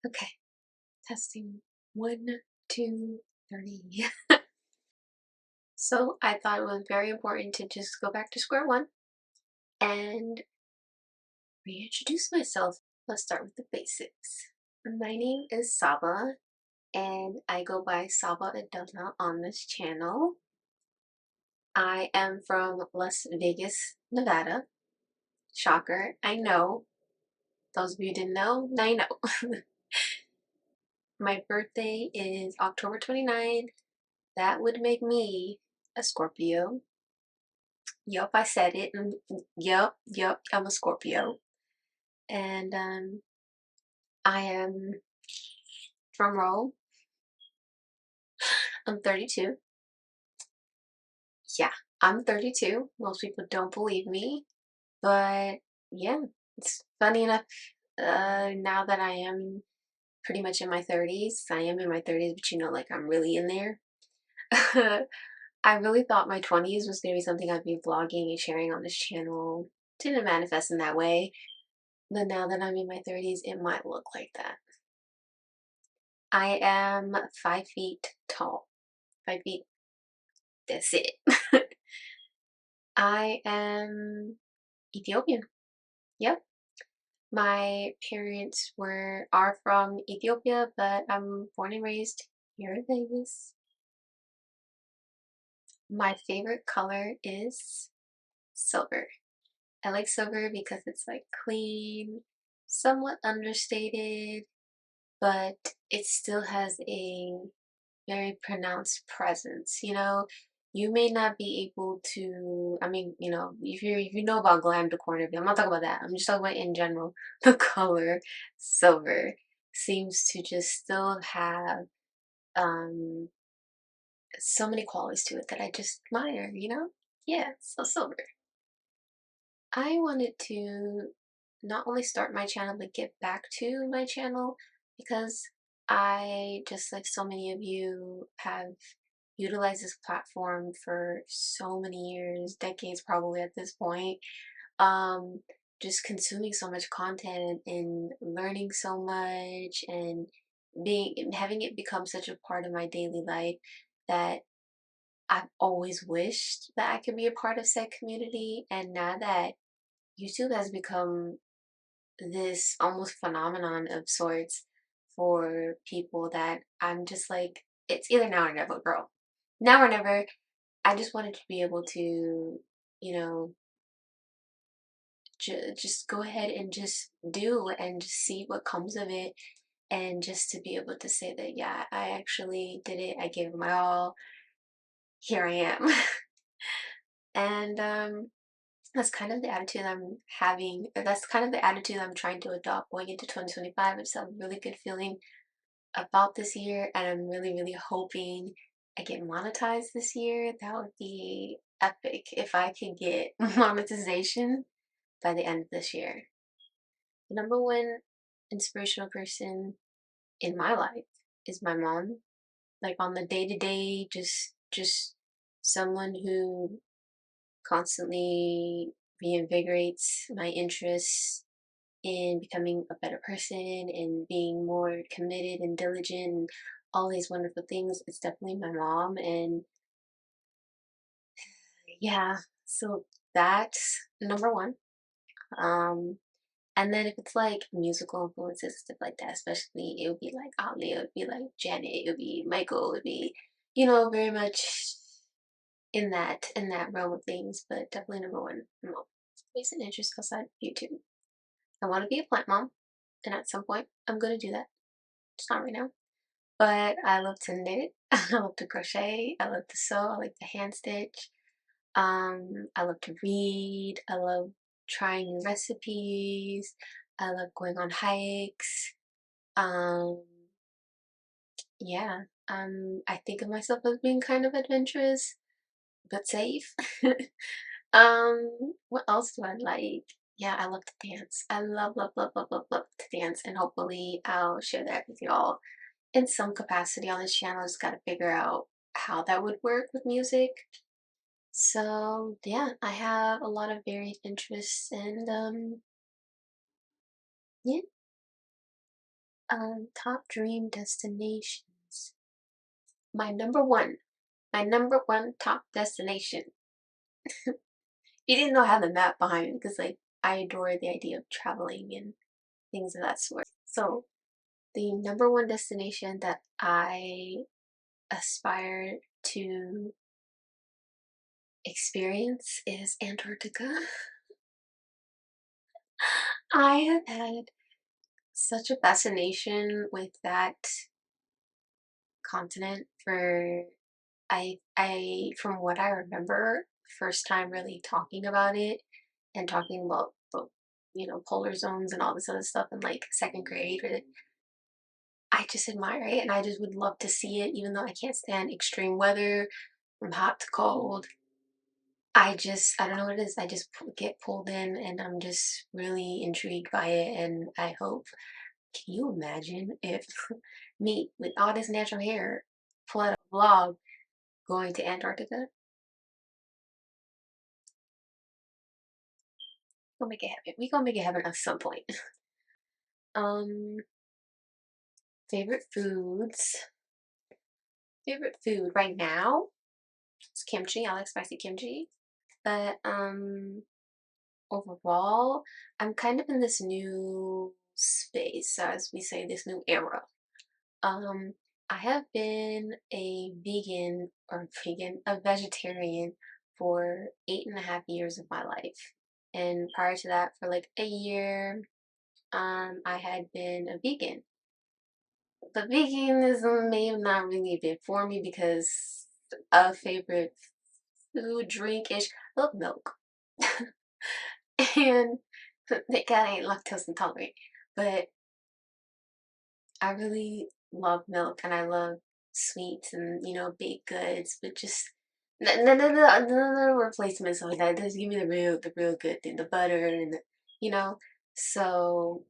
Okay, testing. One, two, three. So I thought it was very important to just go back to square one and reintroduce myself. Let's start with the basics. My name is Saba, and I go by Saba Adana on this channel. I am from Las Vegas, Nevada. Shocker, I know. Those of you who didn't know, now you know. My birthday is October 29th. That would make me a Scorpio. Yup, I said it. Yup, I'm a Scorpio. And I am, drum roll, I'm 32. Yeah, I'm 32. Most people don't believe me. But yeah, it's funny enough, now that I am pretty much in my 30s, I am in my 30s, but like I'm really in there. I really thought my 20s was going to be something I'd be vlogging and sharing on this channel. Didn't manifest in that way. But now that I'm in my 30s, it might look like that. I am 5 feet tall. 5 feet, that's it. I am Ethiopian. Yep. My parents are from Ethiopia, but I'm born and raised here in Vegas. My favorite color is silver. I like silver because it's like clean, somewhat understated, but it still has a very pronounced presence. You may not be able to, I mean, if you know about glam decor and everything, I'm not talking about that. I'm just talking about in general. The color silver seems to just still have um so many qualities to it that I just admire. Yeah, so silver. I wanted to not only start my channel but get back to my channel because I, just like so many of you, have utilized this platform for so many years, decades probably at this point. Um, just consuming so much content and learning so much and being having it become such a part of my daily life that I've always wished that I could be a part of said community. And now that YouTube has become this almost phenomenon of sorts for people, that I'm just like, it's either now or never, girl. Now or never. I just wanted to be able to, you know, just go ahead and just do and just see what comes of it. And just to be able to say that, yeah, I actually did it. I gave it my all. Here I am. And that's kind of the attitude I'm having. That's kind of the attitude I'm trying to adopt going into 2025. It's a really good feeling about this year, and I'm really, really hoping I get monetized this year. That would be epic if I could get monetization by the end of this year. The number one inspirational person in my life is my mom. Like on the day to day, just someone who constantly reinvigorates my interests in becoming a better person and being more committed and diligent and all these wonderful things. It's definitely my mom. And yeah, so that's number one. Um, and then if it's like musical influences, stuff like that, especially, it would be like Ali, it would be like Janet, it would be Michael, it would be, very much in that realm of things. But definitely number one, mom. Recent interest outside YouTube. I want to be a plant mom, and at some point, I'm gonna do that. It's not right now. But I love to knit. I love to crochet. I love to sew. I like to hand stitch. I love to read. I love trying new recipes. I love going on hikes. Um, yeah. I think of myself as being kind of adventurous, but safe. What else do I like? Yeah, I love to dance. I love, love, love, love, love, love to dance, and hopefully I'll share that with y'all in some capacity on this channel. Just gotta figure out how that would work with music. So yeah, I have a lot of varied interests, and yeah, Top dream destinations. My number one top destination. You didn't know I had the map behind me because like I adore the idea of traveling and things of that sort. So the number one destination that I aspire to experience is Antarctica. I have had such a fascination with that continent for I from what I remember, first time really talking about it and talking about the polar zones and all this other stuff in like second grade. I just admire it and I just would love to see it, even though I can't stand extreme weather from hot to cold. I don't know what it is. I just get pulled in and I'm just really intrigued by it. And I hope, can you imagine if me with all this natural hair pull out a vlog going to Antarctica? We'll make it happen. We gonna make it happen at some point. Um, favorite foods. Favorite food right now is kimchi. I like spicy kimchi. But overall, I'm kind of in this new space, as we say, this new era. Um, I have been a vegetarian for 8.5 years of my life. And prior to that, for like a year, I had been a vegan. But veganism may have not really been for me because a favorite food, drink-ish, I love milk. And thank God I ain't lactose intolerant. But I really love milk and I love sweets and baked goods, but just none of the replacements of that. Just give me the real good thing, the butter and you know. So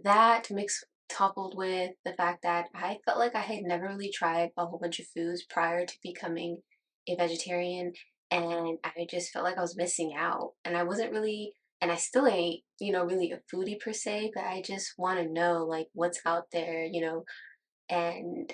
that mixed coupled with the fact that I felt like I had never really tried a whole bunch of foods prior to becoming a vegetarian, and I just felt like I was missing out. And I wasn't really, and I still ain't, really a foodie per se, but I just want to know like what's out there, and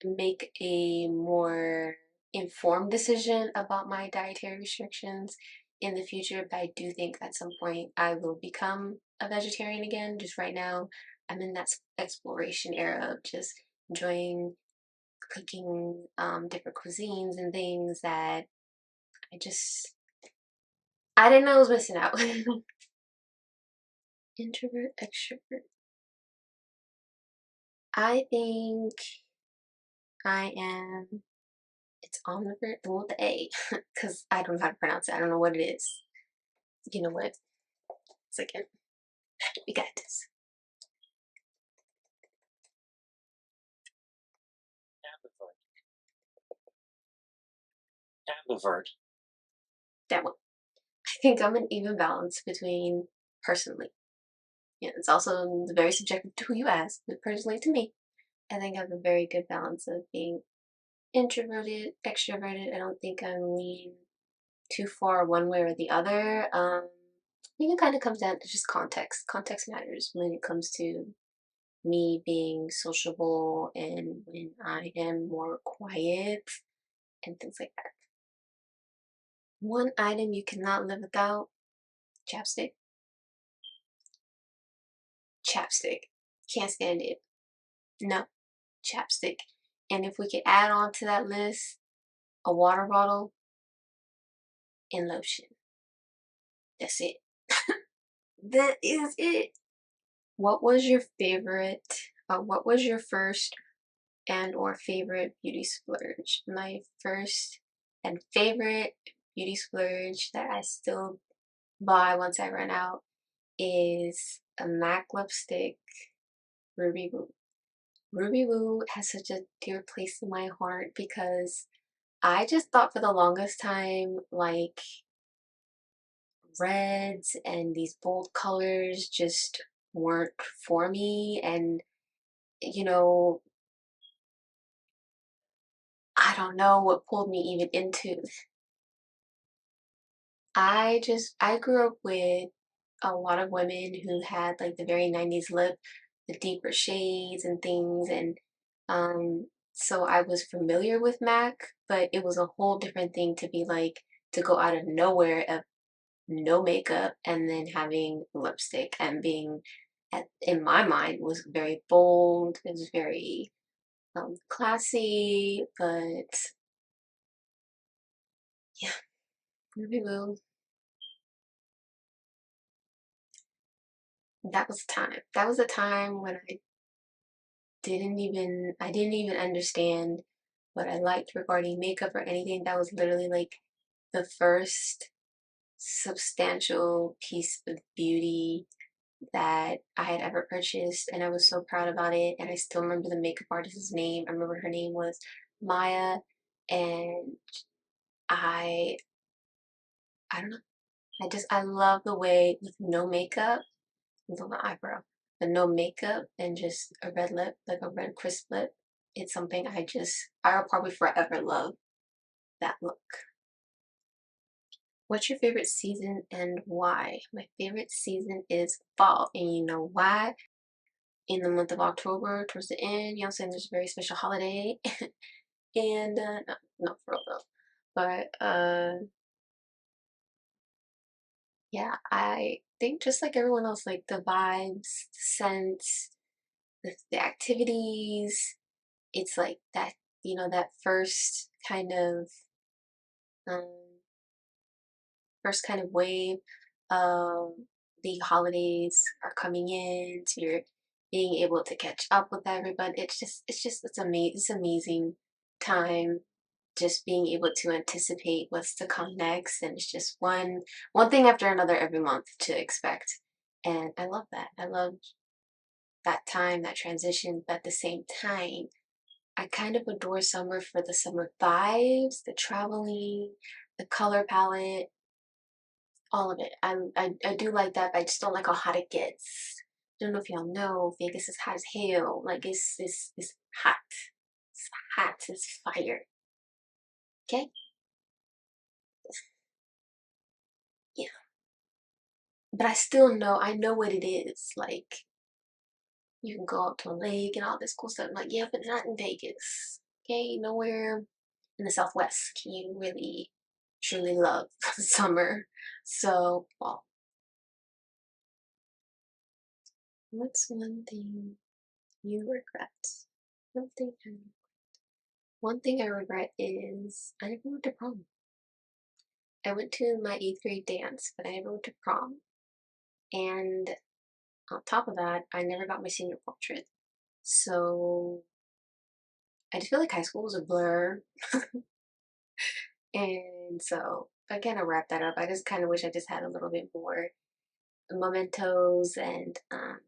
make a more informed decision about my dietary restrictions in the future. But I do think at some point I will become a vegetarian again. Just right now, I'm in that exploration era of just enjoying cooking different cuisines and things that I just I didn't know I was missing out. Introvert, extrovert. I think I am. It's omnivore, the one with the A, because I don't know how to pronounce it. I don't know what it is. You know what? Second, we got this. Ambivert. That one. I think I'm an even balance between personally. Yeah, it's also very subjective to who you ask, but personally to me, I think I have a very good balance of being introverted, extroverted. I don't think I'm lean too far one way or the other. I think it kind of comes down to just context. Context matters when it comes to me being sociable and when I am more quiet and things like that. One item you cannot live without: chapstick. Chapstick. Can't stand it. No, chapstick. And if we could add on to that list a water bottle and lotion. That's it. That is it. What was your first and or favorite beauty splurge? My first and favorite beauty splurge that I still buy once I run out is a MAC lipstick, Ruby Woo. Ruby Woo has such a dear place in my heart because I just thought for the longest time like reds and these bold colors just weren't for me. And you know, I don't know what pulled me even into. I grew up with a lot of women who had like the very 90s lip, the deeper shades and things. And so I was familiar with MAC, but it was a whole different thing to be like, to go out of nowhere of no makeup and then having lipstick and being in my mind was very bold. It was very classy, but yeah, maybe will. That was time. That was a time when I didn't even understand what I liked regarding makeup or anything. That was literally like the first substantial piece of beauty that I had ever purchased, and I was so proud about it. And I still remember the makeup artist's name. I remember her name was Maya, and I I don't know. I love the way with no makeup, with my eyebrow, but no makeup and just a red lip, like a red crisp lip. It's something I'll probably forever love that look. What's your favorite season and why? My favorite season is fall, and you know why? In the month of October, towards the end, you know what I'm saying, there's a very special holiday. And no, no, for real though. But yeah, I think just like everyone else, like the vibes, the scents, the activities, it's like that, you know, that um first kind of wave of the holidays are coming in, so you're being able to catch up with everybody. It's amazing time just being able to anticipate what's to come next, and it's just one thing after another every month to expect. And I love that. I love that time, that transition, but at the same time, I kind of adore summer for the summer vibes, the traveling, the color palette, all of it. I do like that, but I just don't like how hot it gets. I don't know if y'all know, Vegas is hot as hell. Like it's hot. It's hot. It's fire. Okay? Yeah. But I know what it is. Like you can go out to a lake and all this cool stuff. I'm like, yeah, but not in Vegas. Okay? Nowhere in the Southwest can you really truly love summer. So, well, what's one thing you regret? One thing I One thing I regret is I never went to prom. I went to my eighth grade dance, but I never went to prom. And on top of that, I never got my senior portrait. So I just feel like high school was a blur. And so again, I wrap that up. I just kind of wish I just had a little bit more mementos and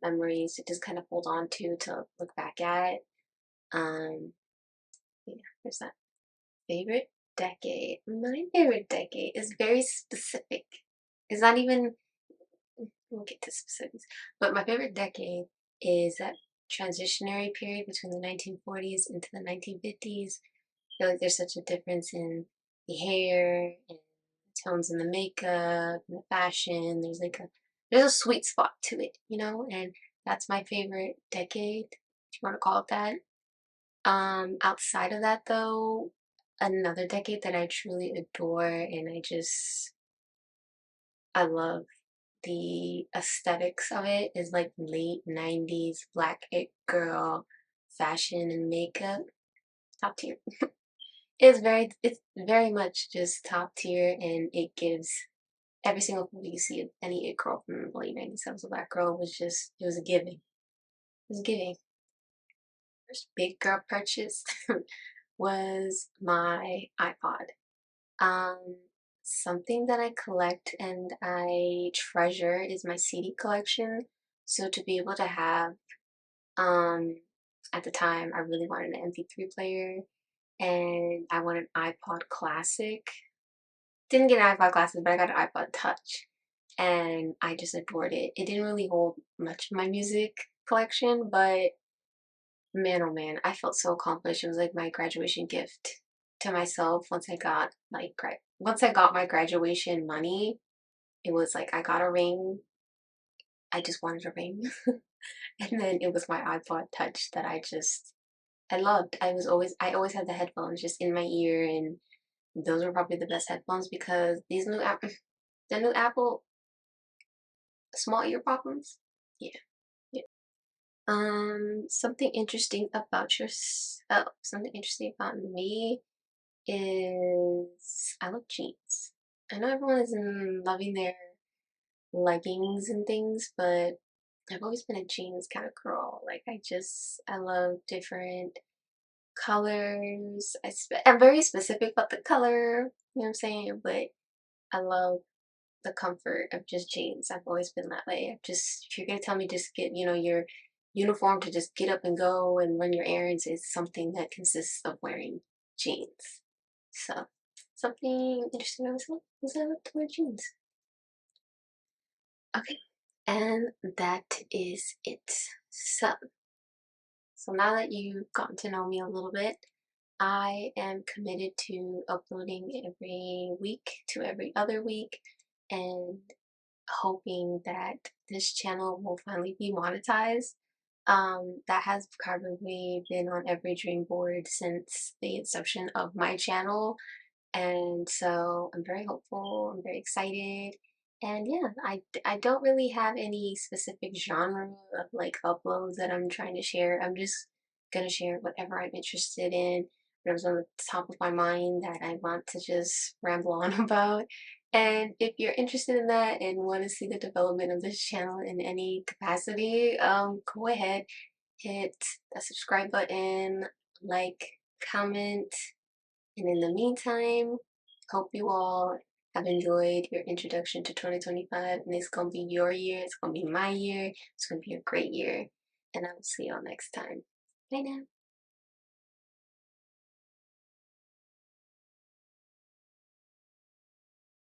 memories to just kind of hold on to look back at. Um, yeah, there's that. Favorite decade. My favorite decade is very specific. It's not even, we'll get to specifics, but my favorite decade is that transitionary period between the 1940s into the 1950s. I feel like there's such a difference in the hair and tones in the makeup and the fashion. There's a sweet spot to it, you know, and that's my favorite decade, if you want to call it that. Outside of that though, another decade that I truly adore and I love the aesthetics of it is like late 90s black it girl fashion and makeup. Top tier. It's very much just top tier, and it gives every single movie you see of any it girl from the late 90s that was a black girl was just, it was a giving. It was giving. First big girl purchase was my iPod. Um, Something that I collect and I treasure is my CD collection. So to be able to have, um, at the time, I really wanted an MP3 player and I wanted an iPod Classic. Didn't get an iPod Classic, but I got an iPod Touch and I just adored it. It didn't really hold much of my music collection, but man, oh man, I felt so accomplished. It was like my graduation gift to myself once I got once I got my graduation money. It was like I got a ring. I just wanted a ring. And then it was my iPod Touch that I loved. I always had the headphones just in my ear, and those were probably the best headphones because these new app the new Apple small ear problems. Yeah, yeah. Something interesting about something interesting about me is I love jeans. I know everyone is loving their leggings and things, but I've always been a jeans kind of girl. Like I love different colors. I'm very specific about the color, you know what I'm saying? But I love the comfort of just jeans. I've always been that way. If you're gonna tell me just get, your uniform to just get up and go and run your errands is something that consists of wearing jeans. So something interesting about myself is I love to wear jeans. Okay. And that is it. So now that you've gotten to know me a little bit, I am committed to uploading every week to every other week and hoping that this channel will finally be monetized. That has probably been on every dream board since the inception of my channel. And so I'm very hopeful, I'm very excited. And yeah, I don't really have any specific genre of like uploads that I'm trying to share. I'm just gonna share whatever I'm interested in, whatever's on the top of my mind that I want to just ramble on about. And if you're interested in that and want to see the development of this channel in any capacity, go ahead, hit the subscribe button, like, comment, and in the meantime, hope you all have enjoyed your introduction to 2025, and it's gonna be your year, it's gonna be my year, it's gonna be a great year, and I will see y'all next time. Bye now.